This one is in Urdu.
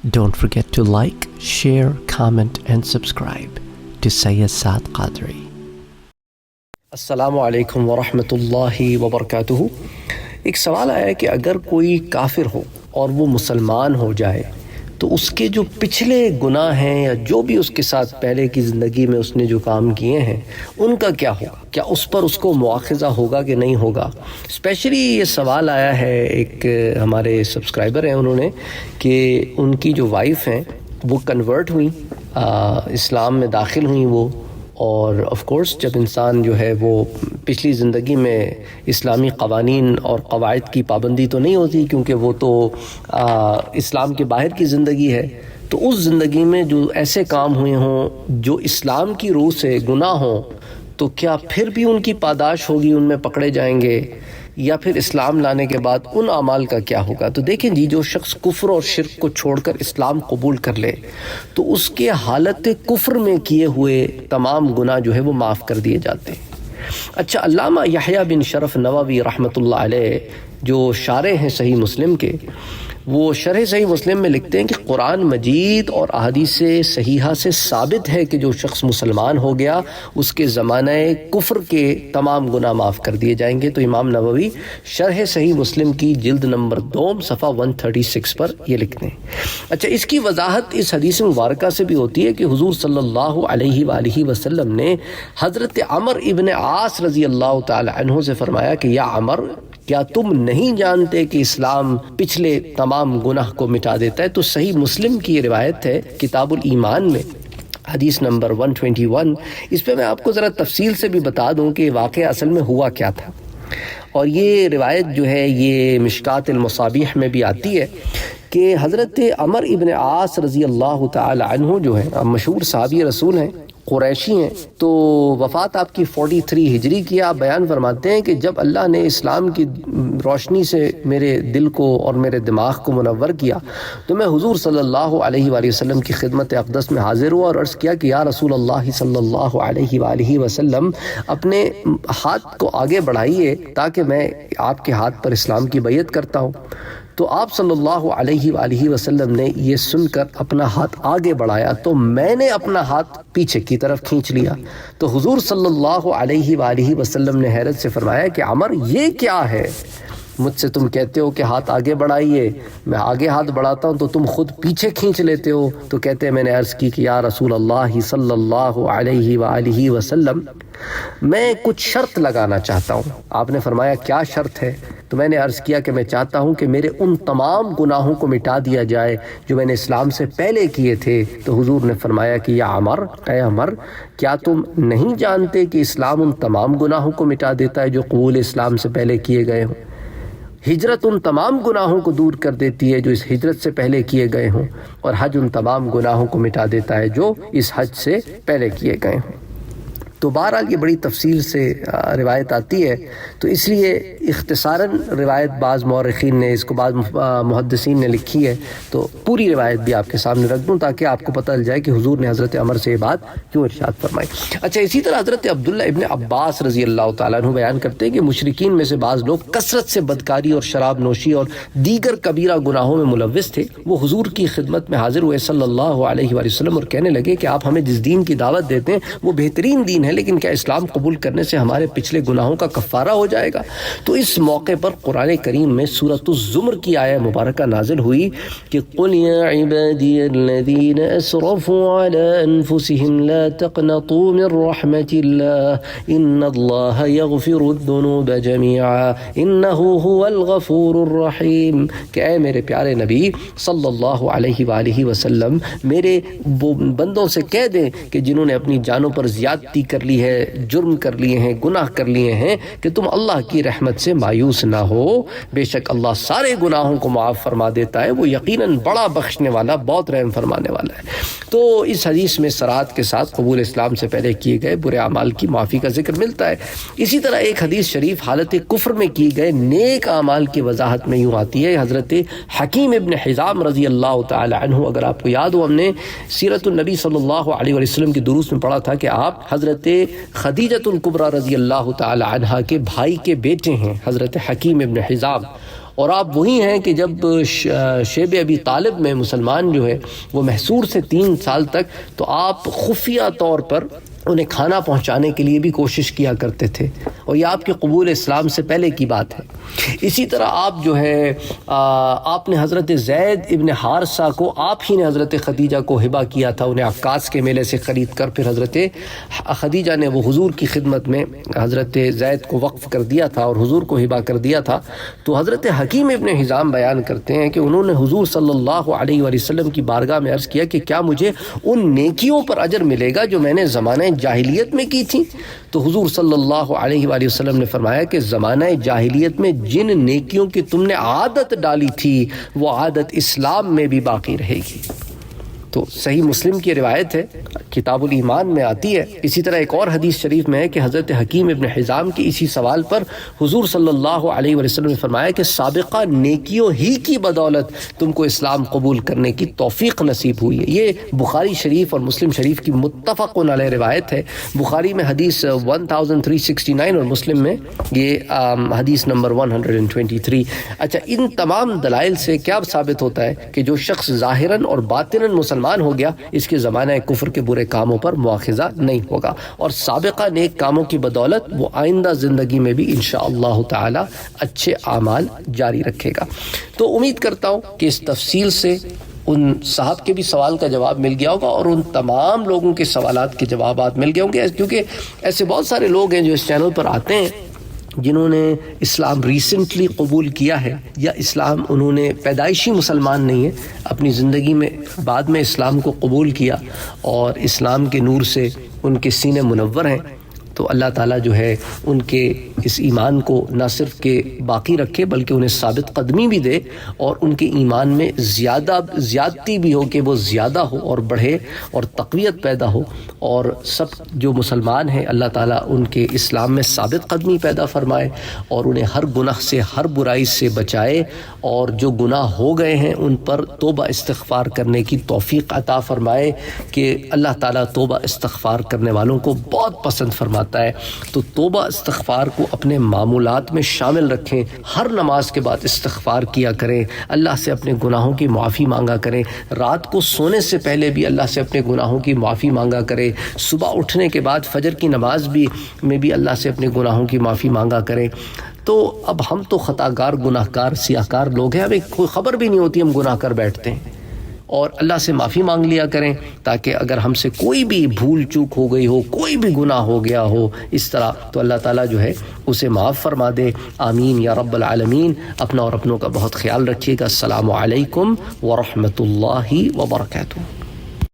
Don't forget to like, share, comment and subscribe to Sayyid Saad Qadri. السلام علیکم ورحمۃ اللہ وبرکاتہ۔ ایک سوال آیا ہے کہ اگر کوئی کافر ہو اور وہ مسلمان ہو جائے تو اس کے جو پچھلے گناہ ہیں یا جو بھی اس کے ساتھ پہلے کی زندگی میں اس نے جو کام کیے ہیں ان کا کیا ہوگا؟ کیا اس پر اس کو مواخذہ ہوگا کہ نہیں ہوگا؟ اسپیشلی یہ سوال آیا ہے، ایک ہمارے سبسکرائبر ہیں، انہوں نے کہ ان کی جو وائف ہیں وہ کنورٹ ہوئیں، اسلام میں داخل ہوئیں وہ، اور آف کورس جب انسان جو ہے وہ پچھلی زندگی میں اسلامی قوانین اور قواعد کی پابندی تو نہیں ہوتی، کیونکہ وہ تو اسلام کے باہر کی زندگی ہے، تو اس زندگی میں جو ایسے کام ہوئے ہوں جو اسلام کی روح سے گناہ ہوں، تو کیا پھر بھی ان کی پاداش ہوگی، ان میں پکڑے جائیں گے، یا پھر اسلام لانے کے بعد ان اعمال کا کیا ہوگا؟ تو دیکھیں جی، جو شخص کفر اور شرک کو چھوڑ کر اسلام قبول کر لے تو اس کے حالت کفر میں کیے ہوئے تمام گناہ جو ہے وہ معاف کر دیے جاتے ہیں۔ اچھا، علامہ یحییٰ بن شرف نووی رحمۃ اللہ علیہ جو شارح ہیں صحیح مسلم کے، وہ شرح صحیح مسلم میں لکھتے ہیں کہ قرآن مجید اور احادیث صحیحہ سے ثابت ہے کہ جو شخص مسلمان ہو گیا اس کے زمانہ کفر کے تمام گناہ معاف کر دیے جائیں گے۔ تو امام نووی شرح صحیح مسلم کی جلد نمبر 2 صفحہ 136 پر یہ لکھتے ہیں۔ اچھا، اس کی وضاحت اس حدیث مبارکہ سے بھی ہوتی ہے کہ حضور صلی اللہ علیہ وآلہ وسلم نے حضرت عمر ابن عاص رضی اللہ تعالی عنہ سے فرمایا کہ یا عمر، کیا تم نہیں جانتے کہ اسلام پچھلے تمام گناہ کو مٹا دیتا ہے؟ تو صحیح مسلم کی یہ روایت ہے کتاب الایمان میں، حدیث نمبر 121۔ اس پہ میں آپ کو ذرا تفصیل سے بھی بتا دوں کہ واقعہ اصل میں ہوا کیا تھا، اور یہ روایت جو ہے یہ مشکات المصابیح میں بھی آتی ہے کہ حضرت عمر ابن عاص رضی اللہ تعالی عنہ جو ہے مشہور صحابی رسول ہیں، قریشی ہیں، تو وفات آپ کی 43 ہجری کی۔ آپ بیان فرماتے ہیں کہ جب اللہ نے اسلام کی روشنی سے میرے دل کو اور میرے دماغ کو منور کیا تو میں حضور صلی اللہ علیہ وآلہ وسلم کی خدمت اقدس میں حاضر ہوا اور عرض کیا کہ یا رسول اللہ صلی اللہ علیہ وآلہ وسلم، اپنے ہاتھ کو آگے بڑھائیے تاکہ میں آپ کے ہاتھ پر اسلام کی بیعت کرتا ہوں۔ تو آپ صلی اللہ علیہ وآلہ وسلم نے یہ سن کر اپنا ہاتھ آگے بڑھایا تو میں نے اپنا ہاتھ پیچھے کی طرف کھینچ لیا۔ تو حضور صلی اللہ علیہ وآلہ وسلم نے حیرت سے فرمایا کہ عمر، یہ کیا ہے؟ مجھ سے تم کہتے ہو کہ ہاتھ آگے بڑھائیے، میں آگے ہاتھ بڑھاتا ہوں تو تم خود پیچھے کھینچ لیتے ہو۔ تو کہتے ہیں میں نے عرض کی کہ یا رسول اللہ صلی اللہ علیہ وآلہ وسلم، میں کچھ شرط لگانا چاہتا ہوں۔ آپ نے فرمایا کیا شرط ہے؟ تو میں نے عرض کیا کہ میں چاہتا ہوں کہ میرے ان تمام گناہوں کو مٹا دیا جائے جو میں نے اسلام سے پہلے کیے تھے۔ تو حضور نے فرمایا کہ یا عمر، اے عمر، کیا تم نہیں جانتے کہ اسلام ان تمام گناہوں کو مٹا دیتا ہے جو قبول اسلام سے پہلے کیے گئے ہوں؟ ہجرت ان تمام گناہوں کو دور کر دیتی ہے جو اس ہجرت سے پہلے کیے گئے ہوں، اور حج ان تمام گناہوں کو مٹا دیتا ہے جو اس حج سے پہلے کیے گئے ہوں۔ تو بہرحال یہ بڑی تفصیل سے روایت آتی ہے، تو اس لیے اختصاراً روایت بعض مورخین نے اس کو، بعض محدثین نے لکھی ہے، تو پوری روایت بھی آپ کے سامنے رکھ دوں تاکہ آپ کو پتہ چل جائے کہ حضور نے حضرت عمر سے یہ بات کیوں ارشاد فرمائی۔ اچھا، اسی طرح حضرت عبداللہ ابن عباس رضی اللہ تعالیٰ عنہ بیان کرتے ہیں کہ مشرکین میں سے بعض لوگ کثرت سے بدکاری اور شراب نوشی اور دیگر کبیرہ گناہوں میں ملوث تھے۔ وہ حضور کی خدمت میں حاضر ہوئے صلی اللہ علیہ وآلہ وسلم اور کہنے لگے کہ آپ ہمیں جس دین کی دعوت دیتے ہیں وہ بہترین دین ہے، لیکن کیا اسلام قبول کرنے سے ہمارے پچھلے گناہوں کا کفارہ ہو جائے گا؟ تو اس موقع پر قرآن کریم میں سورۃ الزمر کی آیہ مبارکہ نازل ہوئی کہ قل یا عبادی الذین اسرفوا علی انفسهم لا تقنطوا من رحمت اللہ ان اللہ یغفر الذنوب جميعا انہ هو الغفور الرحیم، کہ اے میرے پیارے نبی صلی اللہ علیہ وآلہ وسلم، میرے بندوں سے کہہ دیں کہ جنہوں نے اپنی جانوں پر زیادتی کر لی ہے، جرم کر لیے ہیں، گناہ کر لیے ہیں، کہ تم اللہ کی رحمت سے مایوس نہ ہو، بے شک اللہ سارے گناہوں کو معاف فرما دیتا ہے، وہ یقیناً بڑا بخشنے والا، بہت رحم فرمانے والا ہے۔ تو اس حدیث میں صراحت کے ساتھ قبول اسلام سے پہلے کیے گئے برے اعمال کی معافی کا ذکر ملتا ہے۔ اسی طرح ایک حدیث شریف حالت کفر میں کیے گئے نیک اعمال کی وضاحت میں یوں آتی ہے۔ حضرت حکیم ابن حزام رضی اللہ تعالی عنہ، اگر آپ کو یاد ہو، ہم نے سیرت النبی صلی اللہ علیہ وسلم کی دروس میں پڑھا تھا کہ آپ حضرت خدیجۃ الکبریٰ رضی اللہ تعالی عنہا کے بھائی کے بیٹے ہیں، حضرت حکیم ابن حزام، اور آپ وہی ہیں کہ جب شیب ابی طالب میں مسلمان جو ہے وہ محصور سے 3 سال تک، تو آپ خفیہ طور پر انہیں کھانا پہنچانے کے لیے بھی کوشش کیا کرتے تھے، اور یہ آپ کے قبول اسلام سے پہلے کی بات ہے۔ اسی طرح آپ جو ہے آپ نے حضرت زید ابن حارثہ کو آپ ہی نے حضرت خدیجہ کو ہبہ کیا تھا، انہیں عکاظ کے میلے سے خرید کر، پھر حضرت خدیجہ نے وہ حضور کی خدمت میں حضرت زید کو وقف کر دیا تھا اور حضور کو ہبہ کر دیا تھا۔ تو حضرت حکیم ابن حزام بیان کرتے ہیں کہ انہوں نے حضور صلی اللہ علیہ وآلہ وسلم کی بارگاہ میں عرض کیا کہ کیا مجھے ان نیکیوں پر اجر ملے گا جو میں نے زمانہ جاہلیت میں کی تھی؟ تو حضور صلی اللہ علیہ وآلہ وسلم نے فرمایا کہ زمانہ جاہلیت میں جن نیکیوں کی تم نے عادت ڈالی تھی وہ عادت اسلام میں بھی باقی رہے گی۔ تو صحیح مسلم کی روایت ہے، کتاب الایمان میں آتی ہے۔ اسی طرح ایک اور حدیث شریف میں ہے کہ حضرت حکیم ابن حزام کے اسی سوال پر حضور صلی اللہ علیہ وسلم نے فرمایا کہ سابقہ نیکیوں ہی کی بدولت تم کو اسلام قبول کرنے کی توفیق نصیب ہوئی ہے۔ یہ بخاری شریف اور مسلم شریف کی متفق علیہ روایت ہے۔ بخاری میں حدیث 1369 اور مسلم میں یہ حدیث نمبر 123۔ اچھا، ان تمام دلائل سے کیا ثابت ہوتا ہے کہ جو شخص ظاہراً اور باطناً مسلمان ہو گیا، اس کے زمانہ کفر کے برے کاموں پر مواخذہ نہیں ہوگا، اور سابقہ نیک کاموں کی بدولت وہ آئندہ زندگی میں بھی انشاءاللہ تعالی اچھے اعمال جاری رکھے گا۔ تو امید کرتا ہوں کہ اس تفصیل سے ان صاحب کے بھی سوال کا جواب مل گیا ہوگا، اور ان تمام لوگوں کے سوالات کے جوابات مل گئے ہوں گے، کیونکہ ایسے بہت سارے لوگ ہیں جو اس چینل پر آتے ہیں جنہوں نے اسلام ریسنٹلی قبول کیا ہے، یا اسلام انہوں نے پیدائشی مسلمان نہیں ہیں، اپنی زندگی میں بعد میں اسلام کو قبول کیا اور اسلام کے نور سے ان کے سینے منور ہیں۔ تو اللہ تعالیٰ جو ہے ان کے اس ایمان کو نہ صرف کہ باقی رکھے بلکہ انہیں ثابت قدمی بھی دے، اور ان کے ایمان میں زیادتی بھی ہو کہ وہ زیادہ ہو اور بڑھے اور تقویت پیدا ہو، اور سب جو مسلمان ہیں اللہ تعالیٰ ان کے اسلام میں ثابت قدمی پیدا فرمائے اور انہیں ہر گناہ سے، ہر برائی سے بچائے، اور جو گناہ ہو گئے ہیں ان پر توبہ استغفار کرنے کی توفیق عطا فرمائے کہ اللہ تعالیٰ توبہ استغفار کرنے والوں کو بہت پسند فرماتا ہے۔ تو توبہ استغفار کو اپنے معمولات میں شامل رکھیں، ہر نماز کے بعد استغفار کیا کریں، اللہ سے اپنے گناہوں کی معافی مانگا کریں، رات کو سونے سے پہلے بھی اللہ سے اپنے گناہوں کی معافی مانگا کریں، صبح اٹھنے کے بعد فجر کی نماز میں بھی اللہ سے اپنے گناہوں کی معافی مانگا کریں۔ تو اب ہم تو خطاگار، گناہ کار، سیاہ کار لوگ ہیں، ہمیں کوئی خبر بھی نہیں ہوتی ہم گناہ کر بیٹھتے ہیں، اور اللہ سے معافی مانگ لیا کریں تاکہ اگر ہم سے کوئی بھی بھول چوک ہو گئی ہو، کوئی بھی گناہ ہو گیا ہو اس طرح، تو اللہ تعالیٰ جو ہے اسے معاف فرما دے۔ آمین یا رب العالمین۔ اپنا اور اپنوں کا بہت خیال رکھیے گا۔ السلام علیکم ورحمۃ اللہ وبرکاتہ۔